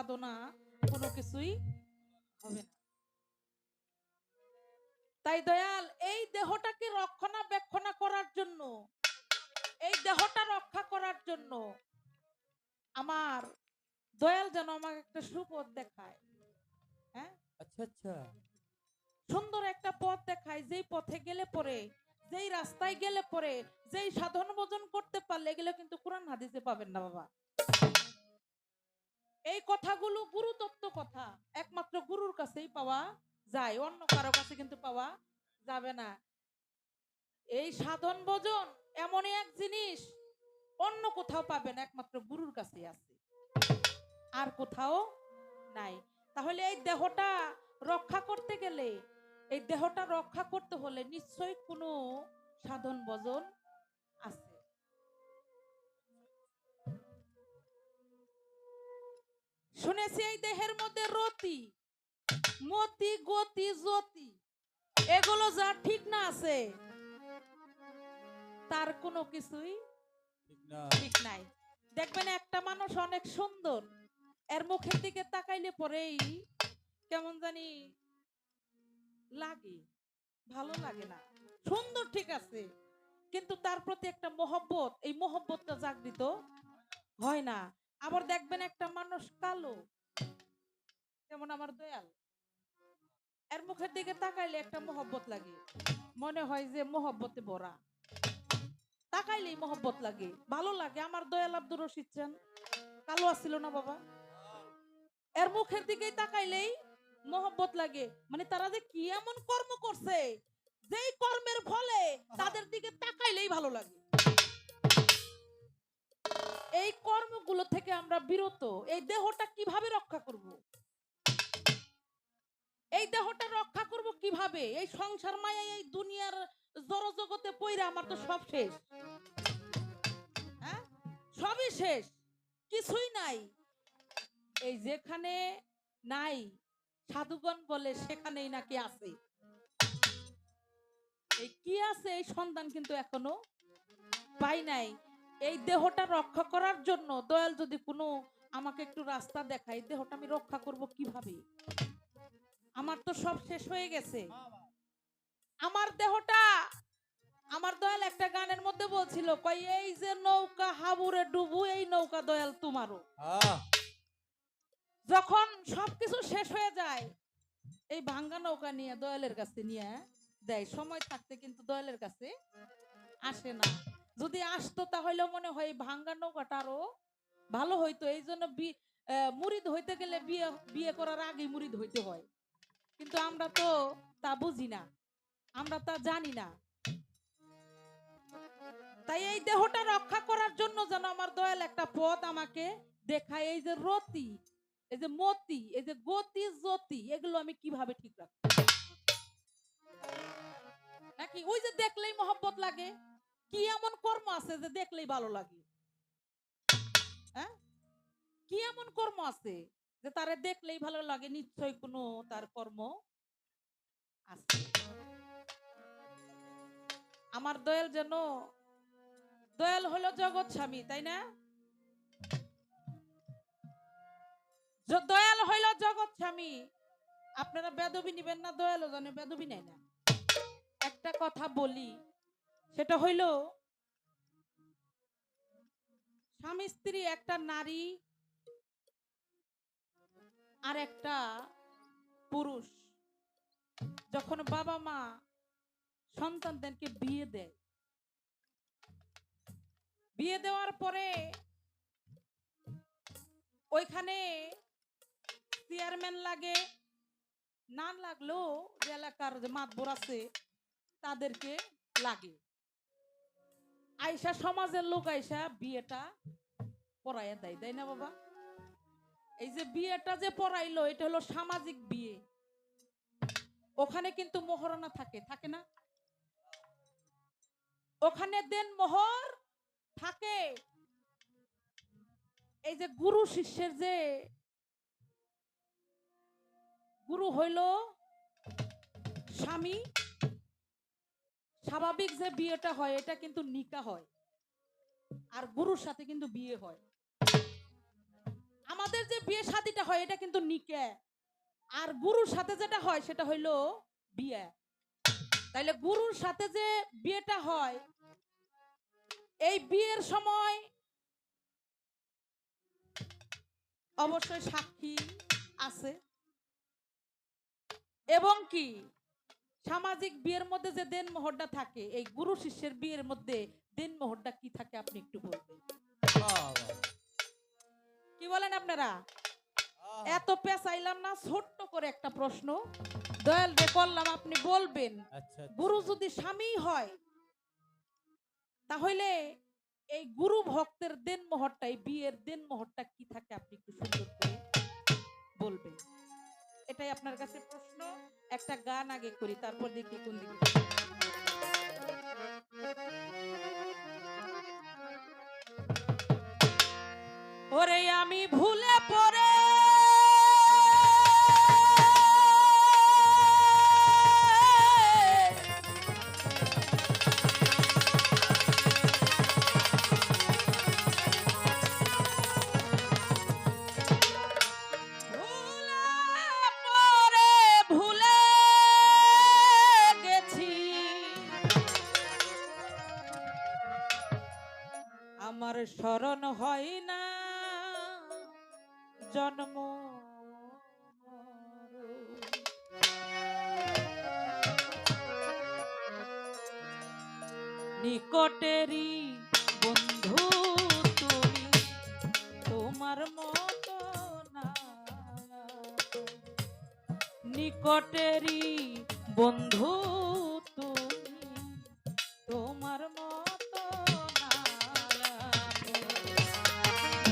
সাধনা কোনো কিছুই হবে না। তাই দয়াল এই দেহটাকে রক্ষণাবেক্ষণ করার জন্য, এই দেহটা রক্ষা করার জন্য আমার দয়াল যেন আমাকে একটা সুপথ দেখায়। হ্যাঁ, আচ্ছা আচ্ছা। সুন্দর একটা পথ দেখায়, যেই পথে গেলে পরে, যেই রাস্তায় গেলে পরে, যেই সাধন ভোজন করতে পারলে, এগুলো কিন্তু কোরআন হাদিসে পাবেন না বাবা। এই কথাগুলো গুরু তত্ত্ব কথা, একমাত্র গুরুর কাছেই পাওয়া যায়, অন্য কারো কাছে কিন্তু পাওয়া যাবে না। এই সাধন ভোজন এমনই এক জিনিস, অন্য কোথাও পাবেন, একমাত্র গুরুর কাছেই আছে, আর কোথাও নাই। তাহলে এই দেহটা রক্ষা করতে গেলে, এই দেহটা রক্ষা করতে হলে নিশ্চয়ই কোনো সাধন ভজন আছে। শুনেছি এই দেহের মধ্যে রতি, মতি, গতি, জ্যোতি, এগুলো যা ঠিক না আছে, তার কোনো কিছুই ঠিক না। ঠিক নাই। দেখবেন একটা মানুষ অনেক সুন্দর, এর মুখের দিকে তাকাইলে পরেই কেমন জানি লাগে, ভালো লাগে না। সুন্দর ঠিক আছে, কিন্তু তার প্রতি একটা মহব্বত, এই মহব্বতটা জাগৃত হয় না। আবার দেখবেন একটা মানুষ কালো, যেমন আমার দয়াল, এর মুখের দিকে তাকাইলে একটা মহব্বত লাগে, মনে হয় যে মহব্বতে ভরা, তাকাইলেই মহব্বত লাগে, ভালো লাগে। আমার দয়াল আব্দুর রশিদ চান কালো আসছিল না বাবা, এর মুখের দিকেই তাকাইলেই মহব্বত লাগে। মানে তারা যে কি এমন কর্ম করছে, যেই কর্মের ফলে তাদের দিকে তাকাইলেই ভালো লাগে। এই কর্মগুলো থেকে আমরা বিরত, এই দেহটা কিভাবে রক্ষা করব? এই দেহটা রক্ষা করব কিভাবে? এই সংসার মায়া, এই দুনিয়ার জড়জগতে পইরা আমার তো সব শেষ। হ্যাঁ, সবই শেষ, কিছুই নাই। এই যেখানে নাই, সাধুগণ বলে সেখানেই নাকি আছে। এই কি আছে এই সন্ধান কিন্তু এখনো পাই নাই। এই দেহটা রক্ষা করার জন্য দয়াল যদি কোনো আমাকে একটু রাস্তা দেখায়, দেহটা আমি রক্ষা করব কিভাবে? আমার তো সব শেষ হয়ে গেছে, আমার দেহটা। আমার দয়াল একটা গানের মধ্যে বলছিল, কই এই যে নৌকা হাবুরে ডুবু, এই নৌকা দয়াল তোমারও। আহ, যখন সবকিছু শেষ হয়ে যায়, এই ভাঙ্গা নৌকা নিয়ে দয়ালের কাছে নিয়ে দেয়, সময় থাকতে কিন্তু দয়ালের কাছে আসে না। যদি আসতো তাহলে মনে হয় ভাঙ্গা নৌকাটা আরো ভালো হইতো। এই জন্য মুরিদ হইতে গেলে বিয়ে বিয়ে করার আগে মুরিদ হইতে হয়, কিন্তু আমরা তো তা বুঝি না, আমরা তা জানি না। তাই এই দেহটা রক্ষা করার জন্য যেন আমার দয়াল একটা পথ আমাকে দেখায়। এই যে রতি, এই যে মতি, এই যে গতি, জ্যোতি, এগুলো আমি কিভাবে ঠিক রাখবো? নাকি ওই যে দেখলেই মহব্বত লাগে, কি এমন কর্ম আছে যে দেখলেই ভালো লাগে? হ্যাঁ, কি এমন কর্ম আছে যে তারে দেখলেই ভালো লাগে? নিশ্চয় কোনো তার কর্ম আছে। আমার দয়াল যেন, দয়াল হলো জগৎ স্বামী, তাই না? দয়াল হইল জগৎ স্বামী। আপনারা বেদবি নিবেন না, দয়ালও জানে বেদবি নেয় না। একটা কথা বলি, সেটা হইল স্বামী স্ত্রী, একটা নারী আর একটা পুরুষ, যখন বাবা মা সন্তানদেরকে বিয়ে দেয়, বিয়ে দেওয়ার পরে ওইখানে চেয়ারম্যান লাগে, না লাগলেও যে এলাকার যে মাতবর আছে তাদেরকে লাগে, আইসা সমাজের লোক আইসা বিয়েটা পড়াইয়া দেয়, তাই না বাবা? এই যে বিয়েটা যে পড়াইলো, এটা হলো সামাজিক বিয়ে। ওখানে কিন্তু মোহরানা থাকে, থাকে না? ওখানে দেন মোহর থাকে। এই যে গুরু শিষ্যের যে, গুরু হইল স্বামী, স্বাভাবিক যে বিয়েটা হয় এটা কিন্তু নিকা হয়, আর গুরুর সাথে কিন্তু বিয়ে হয়। আমাদের যে বিয়ে শাদিটা হয় এটা কিন্তু নিকে, আর গুরুর সাথে যেটা হয় সেটা হইলো বিয়ে। তাইলে গুরুর সাথে যে বিয়েটা হয়, এই বিয়ের সময় অবশ্যই সাক্ষী আছে, এবং কি সামাজিক বিয়ের মধ্যে যে দেন মোহরটা থাকে, এই গুরু শিষ্যের বিয়ের মধ্যে দেন মোহরটা কি থাকে আপনি একটু বলবেন? কি বলেন আপনারা? এত পেঁচাইলাম না, ছোট্ট করে একটা প্রশ্ন দয়াল রে করলাম, আপনি বলবেন। গুরু যদি স্বামী হয়, তাহলে এই গুরু ভক্তের দেন মোহরটা, এই বিয়ের দেন মোহরটা কি থাকে আপনি একটু সুন্দর করে বলবেন। এটাই আপনার কাছে প্রশ্ন। একটা গান আগে করি, তারপর দেখি কোন দিকে। ওরে আমি ভুলে পড়ে ভুলে গেছি, আমার স্মরণ হয় না জন্ম নিকটেরই বন্ধু তুমি, তোমার মতো না। নিকটেরই বন্ধু তুমি, তোমার মতো না।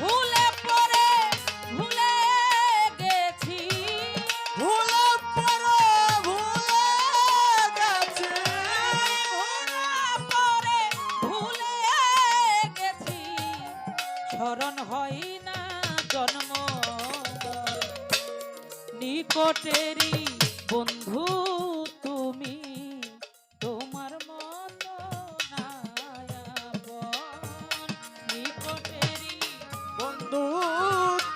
ভুলে পড়ে ভুলে গেছি, ভুলে পড়ে ভুলে গেছি, ভুলে পড়ে ভুলে গেছি, স্মরণ হয় না জন্ম। নিকটেরই বন্ধু তুমি, তোমার মতো না আপন। নিকটেরই বন্ধু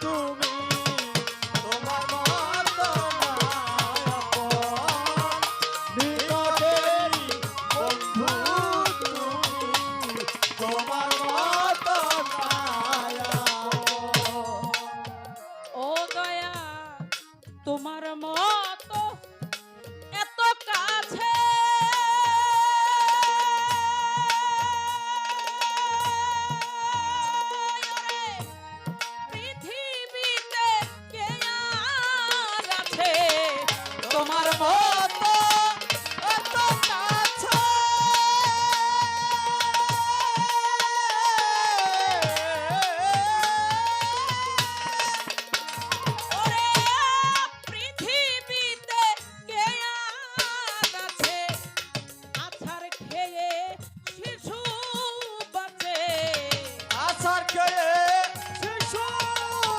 তুমি, তোমার মতো না আপন। নিকটেরই বন্ধু তুমি, তোমার মতো না আপন। ও দয়া, তোমার মতো এত কাছে, পৃথিবীতে কে আর আছে তোমার মতো এত কাছে, ওরে পৃথিবীতে কে আর আছে, আছাড় খেয়ে শিশু বাঁচে, আছাড় খেয়ে শিশু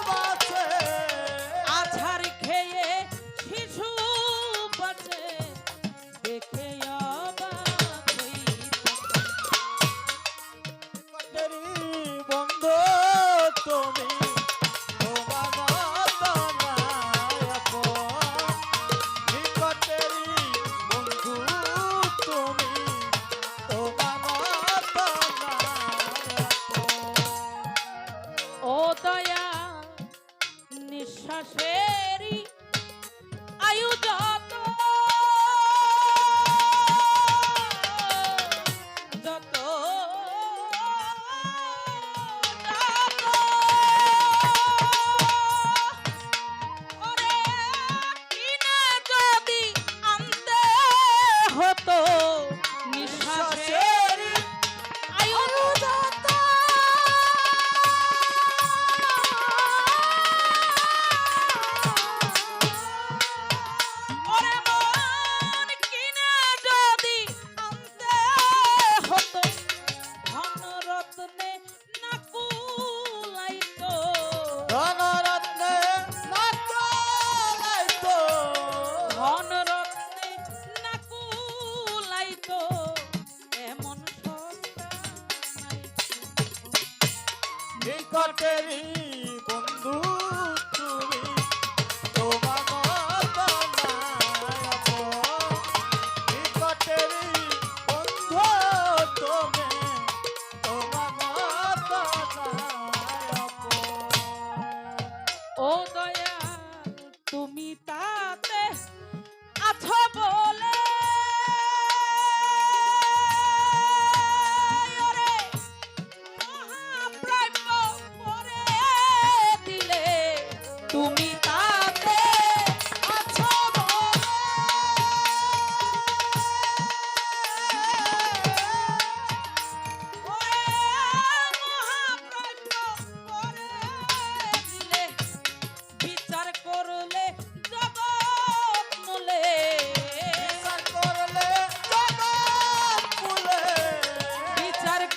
বাঁচে, আছাড় খেয়ে শিশু বাঁচে, দেখে অবাক হইতাম। নিকটেরই বন্ধু তুমি, তোমার মতো না আপন। নিকটেরই বন্ধু তুমি, তোমার মতো না আপন। ও দয়া, নিঃশ্বাসেরই আয়ু যত, যত যত, ওরে কিনে যদি আনতে হতো, নিঃশ্বাসের আয়ু যত, ওরে মন কিনে যদি আনতে হতো, ধনরত্নে না কুলাইতো, ধনরত্নে না কুলাইতো, ধনরত্নে না কুলাইতো, এমন সস্তা নাই। নিকটেরই বন্ধু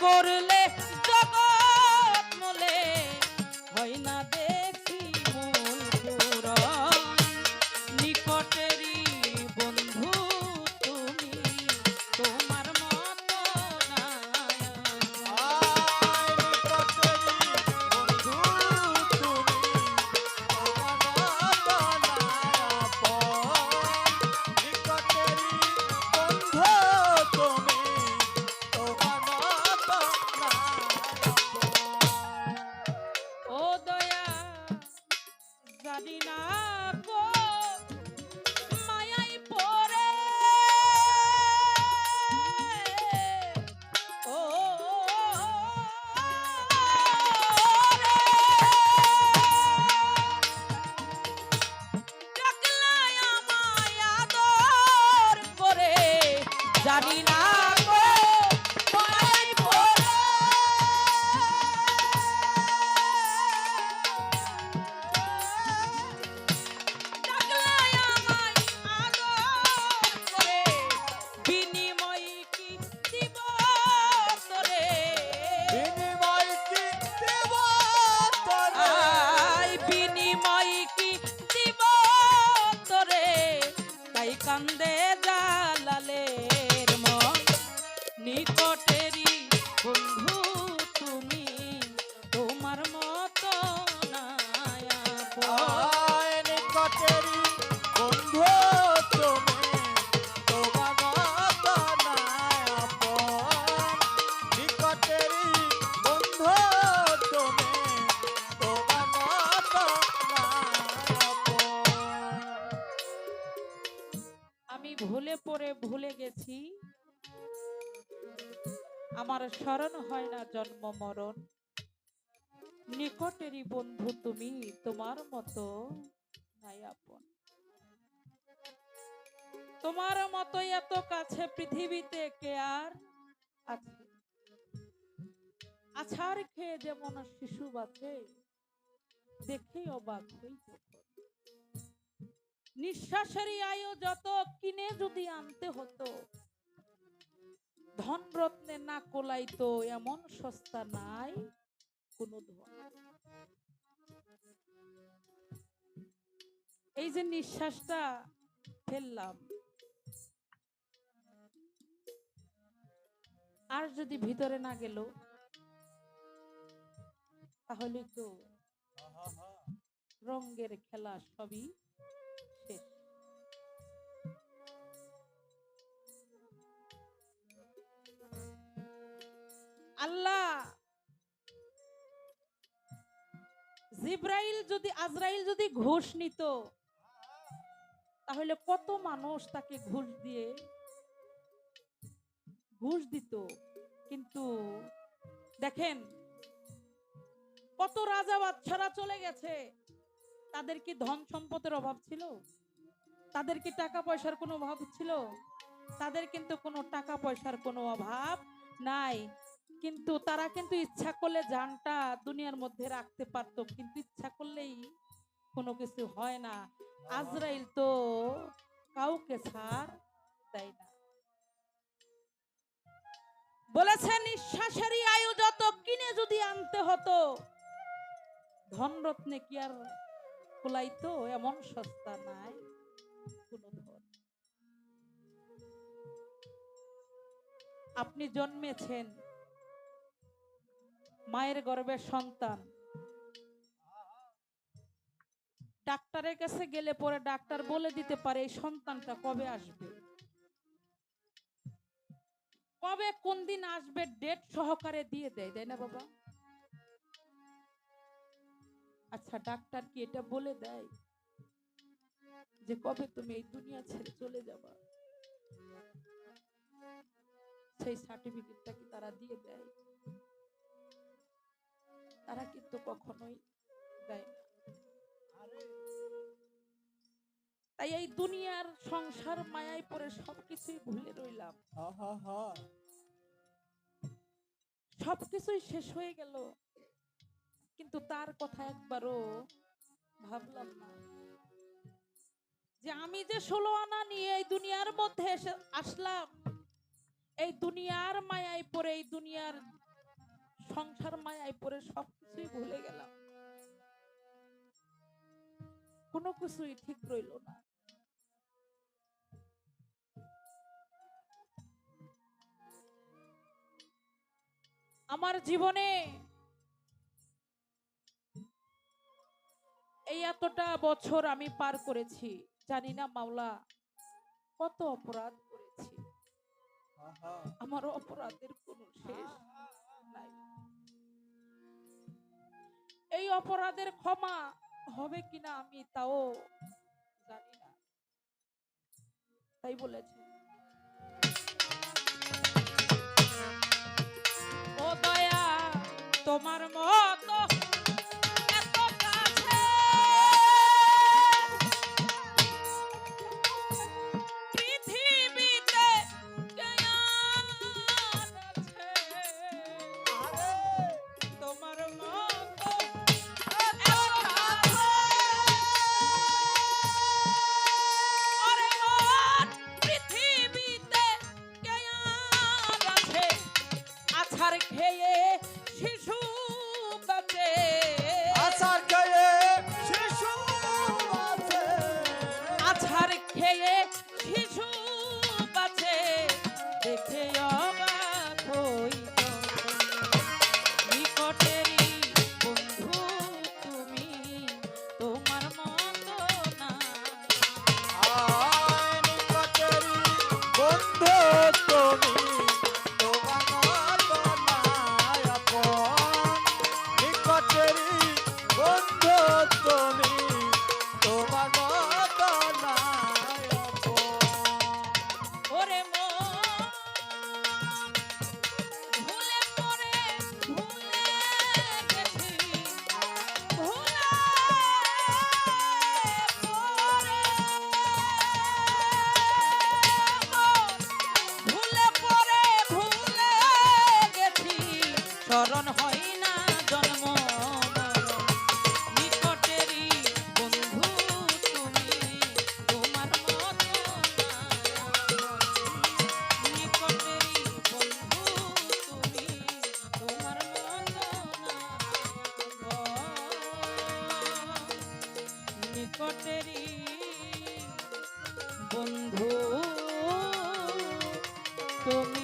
করলে জগৎ মলে হয় না দেখি মূল পুরাণ নিকটেরই বন্ধু তুমি তোমার মতো নাই আয় নিকটেরি বন্ধু তুমি নিকটেরি বন্ধু তুমি তোমার মতো ও দয়া জানি না গো মায়াই পড়ে ও ডাকলাই আমায় আদর করে জানি না গো মায়াই পড়ে ডাকলাই আমায় আদর করে বিনিময় কি দিব তোরে বিনিময় কি দেব তোরে আই বিনিময় কি দিব তোরে তাই কান্দে জালালের মন নিকটেরই বন্ধু তুমি তোমার মতো নাই আপন। আয় নিকটেরি বন্ধু তুমি তোমার মতো নাই আপন নিকটেরি বন্ধু তুমি তোমার মতো নাই আপন আমি ভুলে পড়ে ভুলে গেছি আমার স্মরণ হয় না জন্ম মরণ নিকটেরই বন্ধু তুমি তোমার মতো নাই আপন তোমার মতো এত কাছে পৃথিবীতে কে আর আছে আছাড় খেয়ে যেমন শিশু বাঁচে দেখেই অবাক হই তখন নিঃশ্বাসেরই আয়ু যত কিনে যদি আনতে হতো ধন রত্নে না কোলাইতো এমন সস্তা নাই কোন ধন এই যে নিঃশ্বাসটা ফেললাম আর যদি ভিতরে না গেল তাহলে তো রঙের খেলা সবই শেষ আল্লাহ আজরাইল যদি ঘুষ নিত তাহলে কত মানুষ তাকে ঘুষ দিত কিন্তু দেখেন কত রাজা বাদশারা চলে গেছে তাদের কি ধন সম্পদের অভাব ছিল তাদের কি টাকা পয়সার কোনো অভাব ছিল তাদের কিন্তু কোনো টাকা পয়সার কোনো অভাব নাই কিন্তু তারা কিন্তু ইচ্ছা করলে জানটা দুনিয়ার মধ্যে রাখতে পারতো কিন্তু ইচ্ছা করলেই কোনো কিছু হয় না আজরাইল তো কাউকে ছাড় দেয় না বলেছেন নিঃশ্বাসেরই আয়ু যত কিনে যদি আনতে হতো ধন রত্নে কি আর কুলাইতো এমন সস্তা নাই কোন ধন আপনি জন্মেছেন মায়ের গর্ভের সন্তান ডাক্তারের কাছে গেলে পরে ডাক্তার বলে দিতে পারে এই সন্তানটা কবে আসবে কবে কোন দিন আসবে ডেট সহকারে দিয়ে দেয় তাই না বাবা আচ্ছা ডাক্তার কি এটা বলে দেয় যে কবে তুমি এই দুনিয়া ছেড়ে চলে যাবা সেই সার্টিফিকেটটা কি তারা দিয়ে দেয় তারা কিন্তু কখনোই দেয় না তাই এই দুনিয়ার সংসার মায়ায় পড়ে সবকিছুই ভুলে রইলাম সবকিছুই শেষ হয়ে গেল কিন্তু তার কথা একবারও ভাবলাম না যে আমি যে 16 আনা নিয়ে এই দুনিয়ার মধ্যে আসলাম এই দুনিয়ার মায়ায় পড়ে এই দুনিয়ার সংসার মায়ায় পড়ে সবকিছুই ভুলে গেলাম, কোনো কিছুই ঠিক রইল না। আমার জীবনে এই এতটা বছর আমি পার করেছি, জানি না মাওলা কত অপরাধ করেছি, আমার অপরাধের কোনো শেষ নাই। এই অপরাধের ক্ষমা হবে কিনা আমি তাও জানি না, তাই বলেছে ও দয়া তোমার মতো এত কাছে পৃথিবীতে কে আর আছে? তোমার মতো এত কাছে ওরে মন পৃথিবীতে কে আর আছে? আছাড় খেয়ে শিশু বাঁচে, আছাড় খেয়ে শিশু আছে, আছাড় খেয়ে শিশু বাঁচে, দেখে অবাক হই নিকটেরই বন্ধু তুমি, তোমার মতো না। আয় নিকটেরই বন্ধু তুমি, তোমার মতো নাই আপন। নিকটেরই বন্ধু তুমি, তোমার মতো নাই আপন। ওরে মন ভুলে পড়ে ভুলে গেছি, ভুলে পড়ে মন ভুলে পড়ে ভুলে গেছি, স্মরণ হয় না জন্ম মরণ। নিকটেরই বন্ধু তুমি, তোমার মতো না। নিকটেরই বন্ধু তুমি, তোমার মতো না। নিকটেরই বন্ধু তুমি।